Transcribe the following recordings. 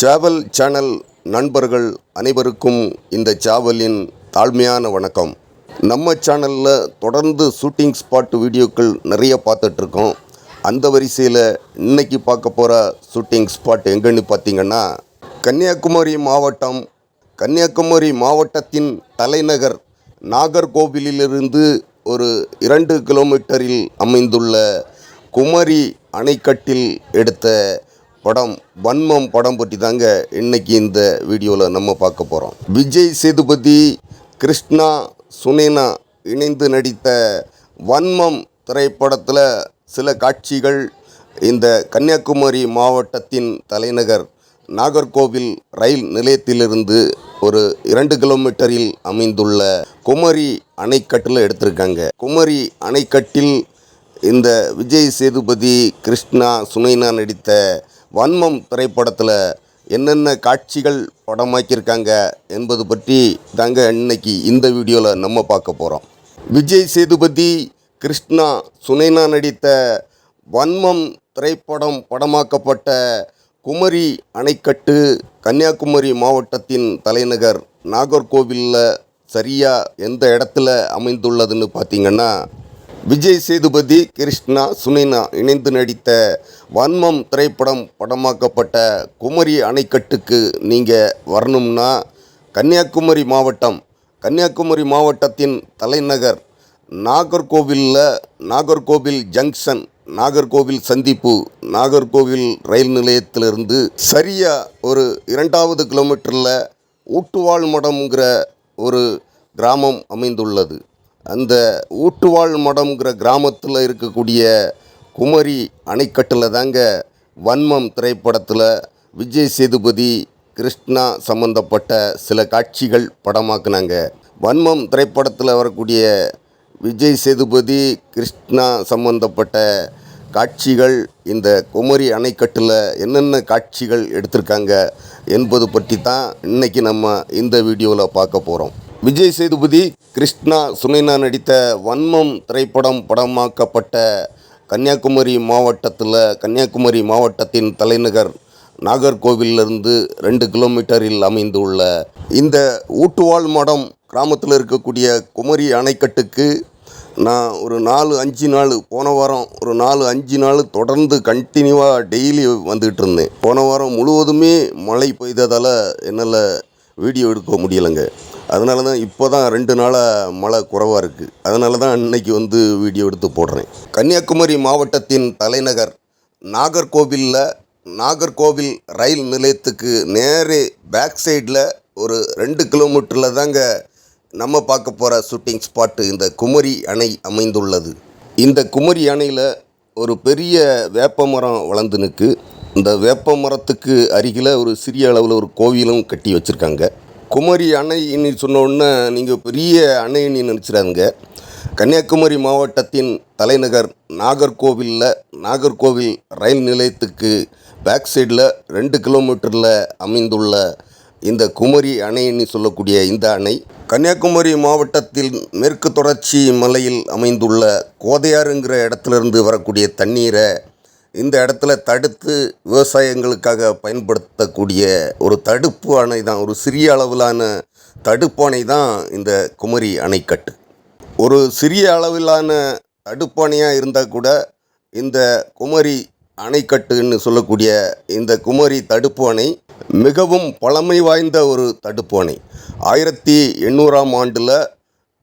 சேவல் சேனல் நண்பர்கள் அனைவருக்கும் இந்த சேவலின் தாழ்மையான வணக்கம். நம்ம சேனலில் தொடர்ந்து ஷூட்டிங் ஸ்பாட் வீடியோக்கள் நிறைய பார்த்துட்ருக்கோம். அந்த வரிசையில் இன்றைக்கி பார்க்க போகிற ஷூட்டிங் ஸ்பாட் எங்கன்னு பார்த்திங்கன்னா கன்னியாகுமரி மாவட்டம். கன்னியாகுமரி மாவட்டத்தின் தலைநகர் நாகர்கோவிலிருந்து ஒரு 2 கிலோமீட்டரில் அமைந்துள்ள குமரி அணைக்கட்டில் எடுத்த படம் வன்மம் படம் பற்றி தாங்க இன்றைக்கி இந்த வீடியோவில் நம்ம பார்க்க போகிறோம். விஜய் சேதுபதி, கிருஷ்ணா, சுனேனா இணைந்து நடித்த வன்மம் திரைப்படத்தில் சில காட்சிகள் இந்த கன்னியாகுமரி மாவட்டத்தின் தலைநகர் நாகர்கோவில் ரயில் நிலையத்திலிருந்து ஒரு 2 கிலோமீட்டரில் அமைந்துள்ள குமரி அணைக்கட்டில் எடுத்திருக்காங்க. குமரி அணைக்கட்டில் இந்த விஜய் சேதுபதி, கிருஷ்ணா, சுனேனா நடித்த வன்மம் திரைப்படத்தில் என்னென்ன காட்சிகள் படமாக்கியிருக்காங்க என்பது பற்றி தாங்க இன்னைக்கு இந்த வீடியோவில் நம்ம பார்க்க போகிறோம். விஜய் சேதுபதி, கிருஷ்ணா, சுனேனா நடித்த வன்மம் திரைப்படம் படமாக்கப்பட்ட குமரி அணைக்கட்டு கன்னியாகுமரி மாவட்டத்தின் தலைநகர் நாகர்கோவிலில் சரியாக எந்த இடத்துல அமைந்துள்ளதுன்னு பார்த்திங்கன்னா, விஜய் சேதுபதி, கிருஷ்ணா, சுனேனா இணைந்து நடித்த வன்மம் திரைப்படம் படமாக்கப்பட்ட குமரி அணைக்கட்டுக்கு நீங்கள் வரணும்னா கன்னியாகுமரி மாவட்டத்தின் தலைநகர் நாகர்கோவில் ஜங்ஷன், நாகர்கோவில் சந்திப்பு, நாகர்கோவில் ரயில் நிலையத்திலிருந்து சரியாக ஒரு 2வது கிலோமீட்டரில் ஊட்டுவாள் மடம்ங்கிற ஒரு கிராமம் அமைந்துள்ளது. அந்த ஊட்டுவாள் மடம்ங்கிற கிராமத்தில் இருக்கக்கூடிய குமரி அணைக்கட்டில் தாங்க வன்மம் திரைப்படத்தில் விஜய் சேதுபதி, கிருஷ்ணா சம்பந்தப்பட்ட சில காட்சிகள் படமாக்குனாங்க. வன்மம் திரைப்படத்தில் வரக்கூடிய விஜய் சேதுபதி, கிருஷ்ணா சம்பந்தப்பட்ட காட்சிகள் இந்த குமரி அணைக்கட்டில் என்னென்ன காட்சிகள் எடுத்திருக்காங்க என்பது பற்றி தான் இன்றைக்கி நம்ம இந்த வீடியோவில் பார்க்க போகிறோம். விஜய் சேதுபதி, கிருஷ்ணா, சுனேனா நடித்த வன்மம் திரைப்படம் படமாக்கப்பட்ட கன்னியாகுமரி மாவட்டத்தின் தலைநகர் நாகர்கோவிலிருந்து 2 கிலோமீட்டரில் அமைந்துள்ள இந்த ஊட்டுவாள் மடம் கிராமத்தில் இருக்கக்கூடிய குமரி அணைக்கட்டுக்கு நான் ஒரு 4-5 நாள் போன வாரம் ஒரு 4-5 நாள் தொடர்ந்து கண்டினியூவாக டெய்லி வந்துக்கிட்டு இருந்தேன். போன வாரம் முழுவதுமே மழை பெய்ததால் என்னால் வீடியோ எடுக்க முடியலைங்க. அதனால தான் இப்போ தான் 2 நாளாக மழை குறைவாக இருக்குது. அதனால தான் இன்றைக்கி வீடியோ எடுத்து போடுறேன். கன்னியாகுமரி மாவட்டத்தின் தலைநகர் நாகர்கோவில் ரயில் நிலையத்துக்கு நேரே பேக் சைடில் ஒரு 2 கிலோமீட்டரில் தாங்க நம்ம பார்க்க போகிற ஷூட்டிங் ஸ்பாட்டு இந்த குமரி அணை அமைந்துள்ளது. இந்த குமரி அணையில் ஒரு பெரிய வேப்ப மரம் வளர்ந்து நிற்கு. இந்த வேப்ப மரத்துக்கு அருகில் ஒரு சிறிய அளவில் ஒரு கோவிலும் கட்டி வச்சுருக்காங்க. குமரி அணைன்னு சொன்ன உடனே நீங்கள் பெரிய அணைன்னு நினச்சிடாதுங்க. கன்னியாகுமரி மாவட்டத்தின் தலைநகர் நாகர்கோவில் ரயில் நிலையத்துக்கு பேக் சைடில் 2 கிலோமீட்டரில் அமைந்துள்ள இந்த குமரி அணைன்னு சொல்லக்கூடிய இந்த அணை கன்னியாகுமரி மாவட்டத்தில் மேற்கு தொடர்ச்சி மலையில் அமைந்துள்ள கோதையாறுங்கிற இடத்துலேருந்து வரக்கூடிய தண்ணீரை இந்த இடத்துல தடுத்து விவசாயங்களுக்காக பயன்படுத்தக்கூடிய ஒரு தடுப்பு அணை தான், ஒரு சிறிய அளவிலான தடுப்பு அணை தான் இந்த குமரி அணைக்கட்டு. ஒரு சிறிய அளவிலான தடுப்பு அணையாக இருந்தால் கூட இந்த குமரி அணைக்கட்டுன்னு சொல்லக்கூடிய இந்த குமரி தடுப்பு அணை மிகவும் பழமை வாய்ந்த ஒரு தடுப்பு அணை. 1800ஆம் ஆண்டில்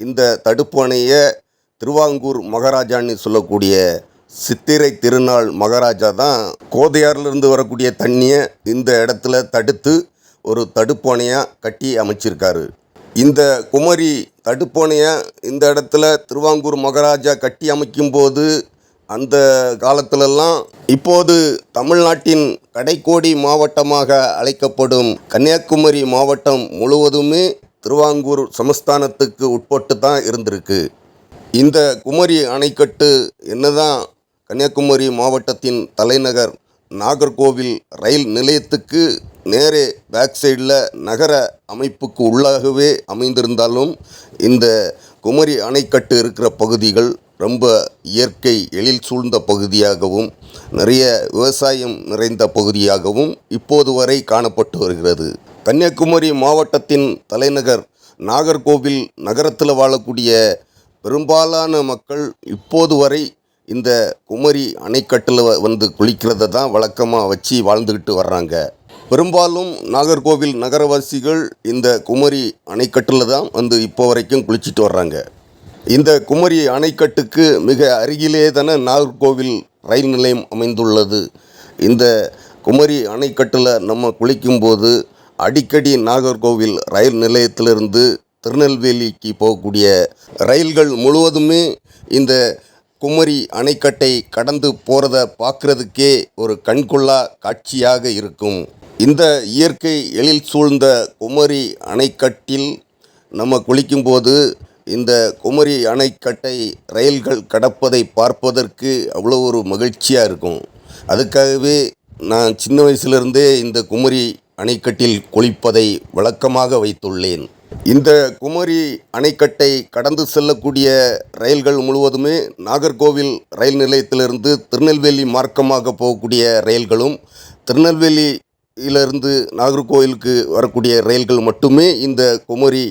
இந்த தடுப்பு அணையை திருவாங்கூர் மகாராஜான்னு சொல்லக்கூடிய சித்திரை திருநாள் மகாராஜா தான் கோதையாறிலிருந்து வரக்கூடிய தண்ணியை இந்த இடத்துல தடுத்து ஒரு தடுப்பு அணையாக கட்டி அமைச்சிருக்காரு. இந்த குமரி தடுப்பு அணையை இந்த இடத்துல திருவாங்கூர் மகாராஜா கட்டி அமைக்கும்போது அந்த காலத்திலெல்லாம் இப்போது தமிழ்நாட்டின் கடைக்கோடி மாவட்டமாக அழைக்கப்படும் கன்னியாகுமரி மாவட்டம் முழுவதுமே திருவாங்கூர் சமஸ்தானத்துக்கு உட்பட்டு தான் இருந்திருக்கு. இந்த குமரி அணைக்கட்டு என்னதான் கன்னியாகுமரி மாவட்டத்தின் தலைநகர் நாகர்கோவில் ரயில் நிலையத்துக்கு நேரே பேக் சைடில் நகர அமைப்புக்கு உள்ளாகவே அமைந்திருந்தாலும் இந்த குமரி அணைக்கட்டு இருக்கிற பகுதிகள் ரொம்ப இயற்கை எழில் சூழ்ந்த பகுதியாகவும் நிறைய விவசாயம் நிறைந்த பகுதியாகவும் இப்போது வரை காணப்பட்டு வருகிறது. கன்னியாகுமரி மாவட்டத்தின் தலைநகர் நாகர்கோவில் நகரத்தில் வாழக்கூடிய பெரும்பாலான மக்கள் இப்போது வரை இந்த குமரி அணைக்கட்டில் வந்து குளிக்கிறத தான் வழக்கமாக வச்சு வாழ்ந்துக்கிட்டு வர்றாங்க. பெரும்பாலும் நாகர்கோவில் நகரவாசிகள் இந்த குமரி அணைக்கட்டில் தான் வந்து இப்போ வரைக்கும் குளிச்சுட்டு வர்றாங்க. இந்த குமரி அணைக்கட்டுக்கு மிக அருகிலே தானே நாகர்கோவில் ரயில் நிலையம் அமைந்துள்ளது. இந்த குமரி அணைக்கட்டில் நம்ம குளிக்கும்போது அடிக்கடி நாகர்கோவில் ரயில் நிலையத்திலிருந்து திருநெல்வேலிக்கு போகக்கூடிய ரயில்கள் முழுவதுமே இந்த குமரி அணைக்கட்டை கடந்து போகிறத பார்க்குறதுக்கே ஒரு கண்கொள்ளா காட்சியாக இருக்கும். இந்த இயற்கை எழில் சூழ்ந்த குமரி அணைக்கட்டில் நம்ம குளிக்கும்போது இந்த குமரி அணைக்கட்டை ரயில்கள் கடப்பதை பார்ப்பதற்கு அவ்வளோ ஒரு மகிழ்ச்சியாக இருக்கும். அதுக்காகவே நான் சின்ன வயசுலேருந்தே இந்த குமரி அணைக்கட்டில் குளிப்பதை வழக்கமாக வைத்துள்ளேன். இந்த குமரி அணைக்கட்டை கடந்து செல்லக்கூடிய ரயில்கள் முழுவதுமே நாகர்கோவில் ரயில் நிலையத்திலிருந்து திருநெல்வேலி மார்க்கமாக போகக்கூடிய ரயில்களும், திருநெல்வேலியிலிருந்து நாகர்கோவிலுக்கு வரக்கூடிய ரயில்கள் மட்டுமே இந்த குமரி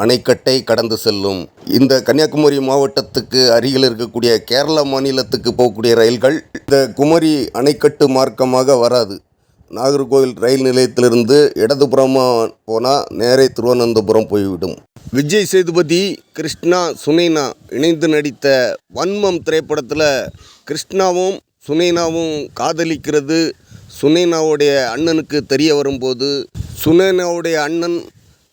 அணைக்கட்டை கடந்து செல்லும். இந்த கன்னியாகுமரி மாவட்டத்துக்கு அருகில் இருக்கக்கூடிய கேரள மாநிலத்துக்கு போகக்கூடிய ரயில்கள் இந்த குமரி அணைக்கட்டு மார்க்கமாக வராது. நாகர்கோவில் ரயில் நிலையத்திலிருந்து இடதுபுறமாக போனால் நேரே திருவனந்தபுரம் போய்விடும். விஜய் சேதுபதி, கிருஷ்ணா, சுனைனா இணைந்து நடித்த வன்மம் திரைப்படத்தில் கிருஷ்ணாவும் சுனைனாவும் காதலிக்கிறது சுனைனாவுடைய அண்ணனுக்கு தெரிய வரும்போது சுனைனாவுடைய அண்ணன்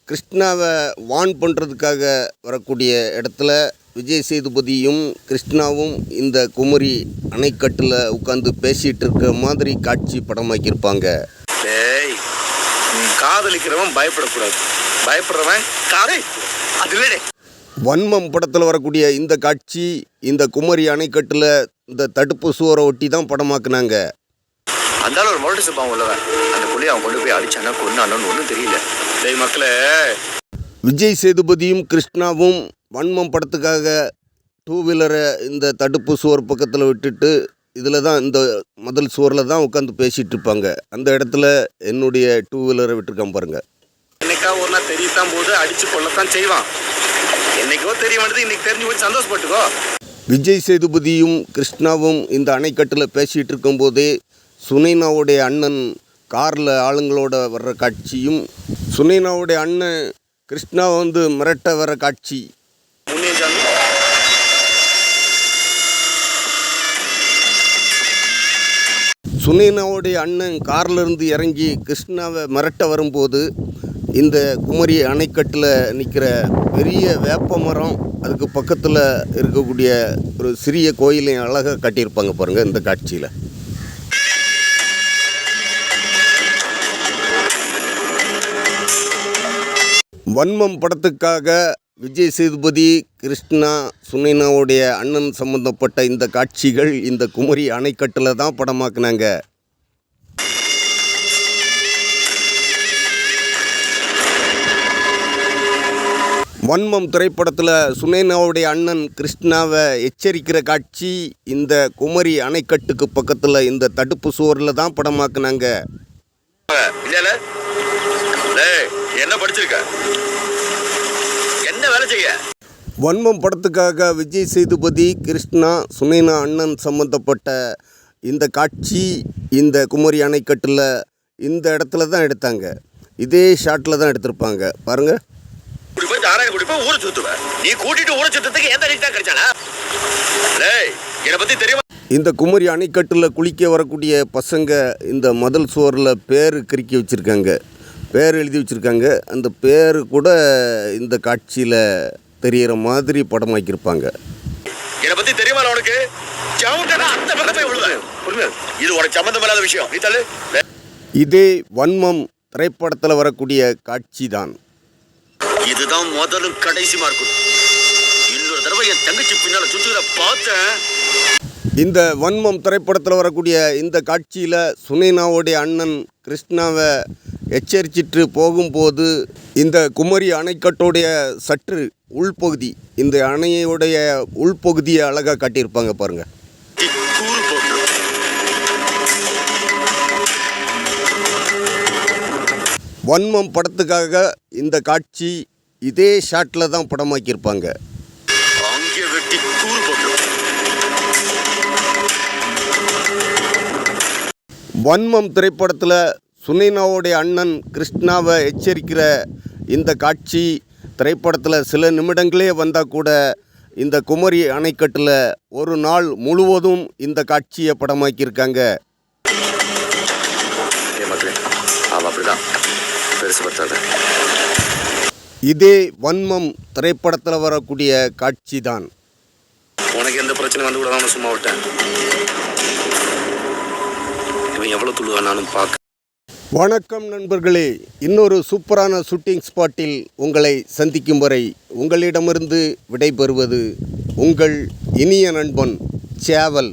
கிருஷ்ணாவை வான் பண்ணுறதுக்காக வரக்கூடிய இடத்துல விஜய் சேதுபதியும் கிருஷ்ணாவும் இந்த குமரி அணைக்கட்டில் உட்காந்து பேசிகிட்டு இருக்கிற மாதிரி காட்சி படமாக்கியிருப்பாங்க. டேய், காதலிக்கிறவன் பயப்படக்கூடாது, பயப்படுறவன் அதுவே. வன்மம் படத்தில் வரக்கூடிய இந்த காட்சி இந்த குமரி அணைக்கட்டில் இந்த தடுப்பு சுவரை ஒட்டி தான் படமாக்குனாங்க. அந்த ஒரு மொரட்டு சப்பாவும் உள்ளவன் அந்த புள்ளியை அவன் கொண்டு போய் அடிச்சானா கொண்டானு ஒன்றும் தெரியல. டேய் மக்களே, விஜய் சேதுபதியும் கிருஷ்ணாவும் வன்மம் படத்துக்காக டூ வீலரை இந்த தடுப்பு சுவர் பக்கத்தில் விட்டுட்டு இதில் தான் இந்த முதல் சுவரில் தான் உட்காந்து பேசிகிட்டு இருப்பாங்க. அந்த இடத்துல என்னுடைய டூ வீலரை விட்டுருக்கான் பாருங்கள். என்னைக்கா ஒரு நாள் தெரியத்தான் போது அடித்து கொள்ளத்தான் செய்வான். என்னைக்கோ தெரிய வேண்டியது இன்னைக்கு தெரிஞ்சு போய் சந்தோஷப்பட்டுக்கோ. விஜய் சேதுபதியும் கிருஷ்ணாவும் இந்த அணைக்கட்டில் பேசிகிட்டு இருக்கும்போதே சுனைனாவுடைய அண்ணன் காரில் ஆளுங்களோட வர்ற காட்சியும் சுனைனாவுடைய அண்ணன் கிருஷ்ணா வந்து மிரட்ட வர காட்சி. சுனைனாவுடைய அண்ணன் கார்லேருந்து இறங்கி கிருஷ்ணாவை மிரட்ட வரும்போது இந்த குமரி அணைக்கட்டில் நிற்கிற பெரிய வேப்ப மரம் அதுக்கு பக்கத்தில் இருக்கக்கூடிய ஒரு சிறிய கோயிலையும் அழகாக காட்டியிருப்பாங்க பாருங்கள் இந்த காட்சியில். வன்மம் படத்துக்காக விஜய் சேதுபதி, கிருஷ்ணா, சுனைனாவுடைய அண்ணன் சம்பந்தப்பட்ட இந்த காட்சிகள் இந்த குமரி அணைக்கட்டில் தான் படமாக்குனாங்க. வன்மம் திரைப்படத்தில் சுனைனாவுடைய அண்ணன் கிருஷ்ணாவை எச்சரிக்கிற காட்சி இந்த குமரி அணைக்கட்டுக்கு பக்கத்தில் இந்த தடுப்பு சுவரில் தான் படமாக்குனாங்க. என்ன படிச்சிருக்க, என்ன வேலை செய்ய? வன்மம் படத்துக்காக விஜய் சேதுபதி, கிருஷ்ணா, சுனைனா அண்ணன் சம்பந்தப்பட்ட இந்த காட்சி இந்த குமரி அணைக்கட்டில் இந்த இடத்துல தான் எடுத்தாங்க. இதே ஷாட்டில் தான் எடுத்திருப்பாங்க பாருங்கள். இப்படி போய் தாராங்க கூட்டி போய் ஊரை சுத்துவேன். நீ கூட்டிட்டு ஊரை சுத்தத்துக்கு எந்த அடிக்கு தான் கிடைச்சானா? டேய், என்னை பத்தி தெரியுமா? இந்த குமரி அணைக்கட்டில் குளிக்க வரக்கூடிய பசங்க இந்த மதில் சுவரில் பேர் கிறுக்கி வச்சுருக்காங்க, பேர் எழுதி வச்சுருக்காங்க. அந்த பேர் கூட இந்த காட்சியில் தெரிகிற மாதிரி படமாக்கியிருப்பாங்க. என்னை பத்தி தெரியுமா உனக்கு? சவுண்டனா அந்த பக்கம் போய் விழுவேன். இது உனக்கு சம்மந்தம் இல்லாத விஷயம். நீ தள்ளு. இதே வன்மம் திரைப்படத்தில் வரக்கூடிய காட்சி தான். இதுதான் முதலும் கடைசிமா இருக்கும். இன்னொரு தடவை என் தங்கச்சி பின்னால சுத்துற பார்த்தேன். இந்த வன்மம் திரைப்படத்தில் வரக்கூடிய இந்த காட்சியில் சுனைனாவுடைய அண்ணன் கிருஷ்ணாவை எச்சரிச்சிட்டு போகும்போது இந்த குமரி அணைக்கட்டுடைய சற்று உள்பகுதி, இந்த அணையுடைய உள்பகுதியை அழகாக காட்டியிருப்பாங்க பாருங்கள். கூறு போட்டு வன்மம் படத்துக்காக இந்த காட்சி இதே ஷாட்டில் தான் படமாக்கியிருப்பாங்க. அங்கே வெட்டி கூறு போட்டு வன்மம் திரைப்படத்தில் சுனைனாவுடைய அண்ணன் கிருஷ்ணாவை எச்சரிக்கிற இந்த காட்சி திரைப்படத்தில் சில நிமிடங்களே வந்தால் கூட இந்த குமரி அணைக்கட்டில் ஒரு நாள் முழுவதும் இந்த காட்சியை படமாக்கியிருக்காங்க. அவ அப்படிதான் பெருசு பத்தாத. இதே வன்மம் திரைப்படத்தில் வரக்கூடிய காட்சி தான். உனக்கு எந்த பிரச்சனை வந்து கூட நான் சும்மா விட்டேன். இவன் எவ்வளவு துள்ளுவானாலும் பார்க்க. வணக்கம் நண்பர்களே, இன்னொரு சூப்பரான ஷூட்டிங் ஸ்பாட்டில் உங்களை சந்திக்கும் வரை உங்களிடமிருந்து விடைபெறுவது உங்கள் இனிய நண்பன் சேவல்.